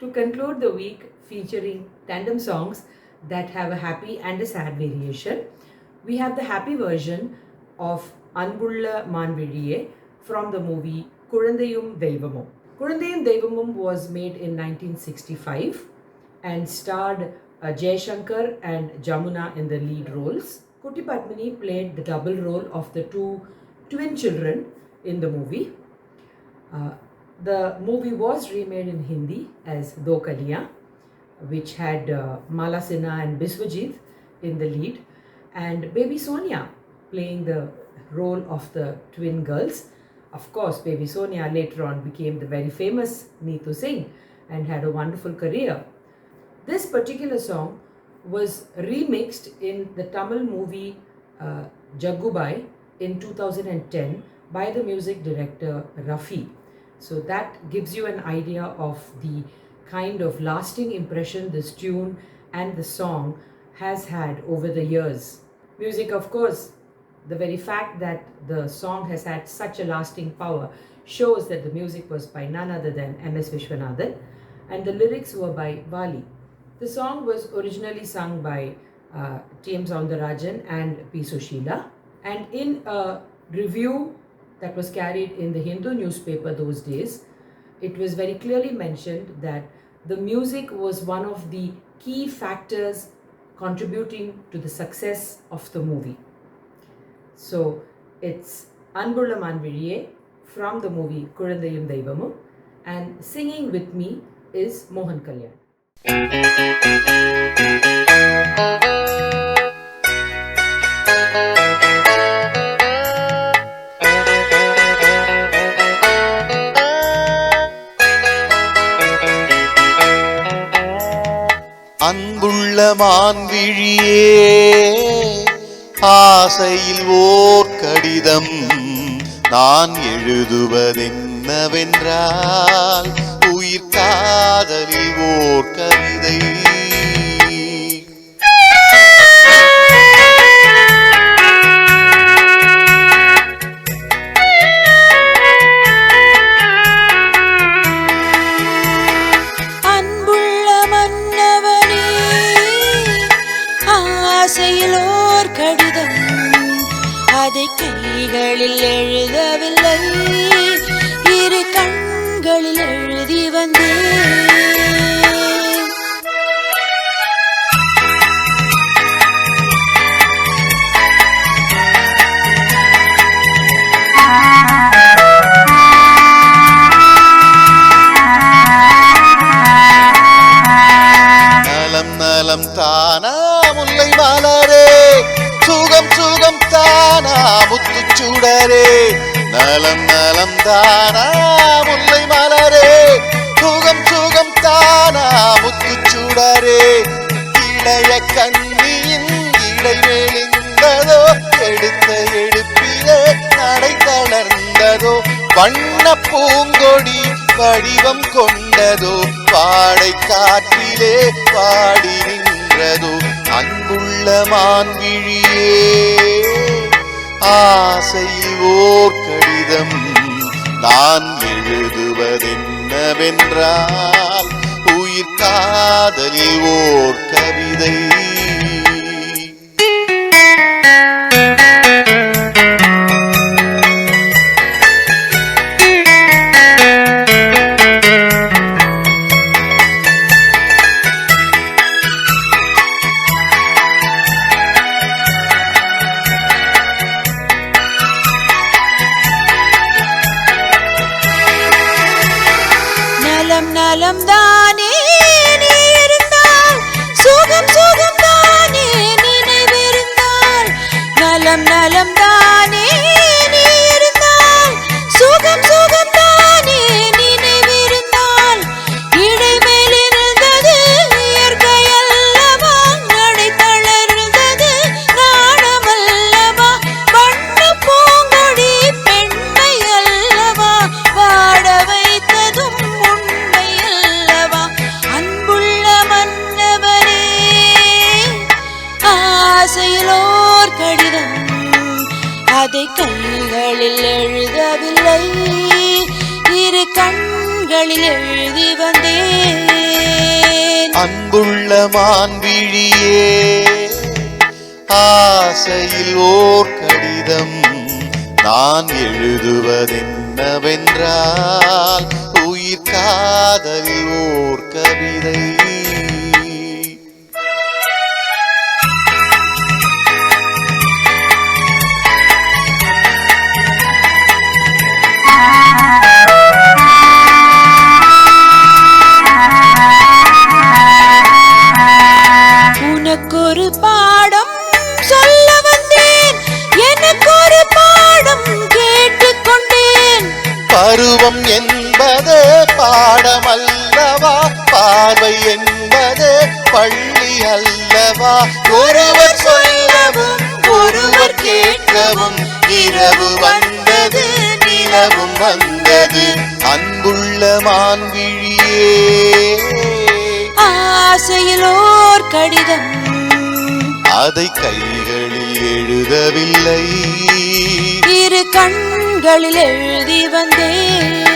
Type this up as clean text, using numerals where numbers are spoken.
to conclude the week featuring tandem songs that have a happy and a sad variation. We have the happy version of Anbulla Manviliye from the movie Kuzhandayum Deivamum. Kuzhandayum Deivamum was made in 1965 and starred Jayashankar and Jamuna in the lead roles. Kutty Padmini played the double role of the two twin children in the movie. The movie was remade in Hindi as Do Kaliyan, which had Mala Sinha and Biswajit in the lead, and Baby Sonia playing the role of the twin girls. Of course, Baby Sonia later on became the very famous Neetu Singh and had a wonderful career. This particular song was remixed in the Tamil movie Jaggubai in 2010 by the music director Rafi. So that gives you an idea of the kind of lasting impression this tune and the song has had over the years. Music, of course, the very fact that the song has had such a lasting power shows that the music was by none other than M.S. Vishwanathan and the lyrics were by Vali. The song was originally sung by T.M. Soundarajan and P. Sushila, and in a review that was carried in the Hindu newspaper those days, it was very clearly mentioned that the music was one of the key factors contributing to the success of the movie. So it's Anbulla Manviliye from the movie Kuzhandayum Deivamum, and singing with me is Mohan Kalyan. அன்புள்ள மான்விழியே, ஆசையில் ஓர் கடிதம் நான் எழுதுவதென்னவென்றால் உயிர் காதலில் ஓர் கவிதை. ஆசையிலோர் கடிதம் அதை கைகளில் எழுதவில்லை, இரு கண்களில் எழுதி வந்தேன். நலம் நலம் தானா முல்லை மலரே, சுகம் சுகம் தானா முத்துச்சுடரே. நலம் நலம் தானா முல்லை மலரே, சுகம் சுகம் தானா முத்துச்சுடரே. இளைய கண்ணியின் இடை மெலிந்ததோ, எடுத்த எடுப்பிலே நடை தளர்ந்ததோ. வண்ண பூங்கொடி வடிவம் கொண்டதோ, பாடை காற்றிலே பாடி நின்றதோ. அன்புள்ள மான்விழியே, ஆசையில் ஓர் கடிதம் நான் எழுதுவதென்னவென்றால் உயிர் காதலில் ஓர் கவிதை. நலம் நலம் தானே நீ இருந்தால், சுகம் சுகம் தானே நினைவிருந்தால். நலம் நலம் தானே நீ இருந்தால், சுகம் சுகம் தானே நினைவிருந்தால். இடைமேலிருந்தது இயற்கையல்லவா, நடை தளர்ந்தது நாணமல்லவா. வண்ண பூங்கொடி பெண்மை அல்லவா, வாட வைத்ததும் உண்மை அல்லவா. அன்புள்ள மன்னவரே, ஆசையிலோர் கடிதம் அதை கைகளில் எழுதவில்லை, இரு கண்கள் கண்களில் எழுதி வந்தேன். அன்புள்ள மான்விழியே, ஆசையில் ஓர் கடிதம் நான் எழுதுவதென்னவென்றால் உயிர் காதலில் ஓர் கவிதை. உனக்கொரு பாடம் சொல்ல வந்தேன், எனக்கொரு பாடம் கேட்டுக்கொண்டேன். பருவம் என்பது பாடமல்லவா, பார்வை என்பது பள்ளி அல்லவா, ஒருவர் சொல்லவும் ஒருவர் கேட்கவும் இரவு வந்தது நிலவும் வந்தது. அன்புள்ள மான்விழியே, ஆசையில் ஓர் கடிதம் அதை கைகளில் எழுதவில்லை, இரு கண்களில் எழுதி வந்தேன்.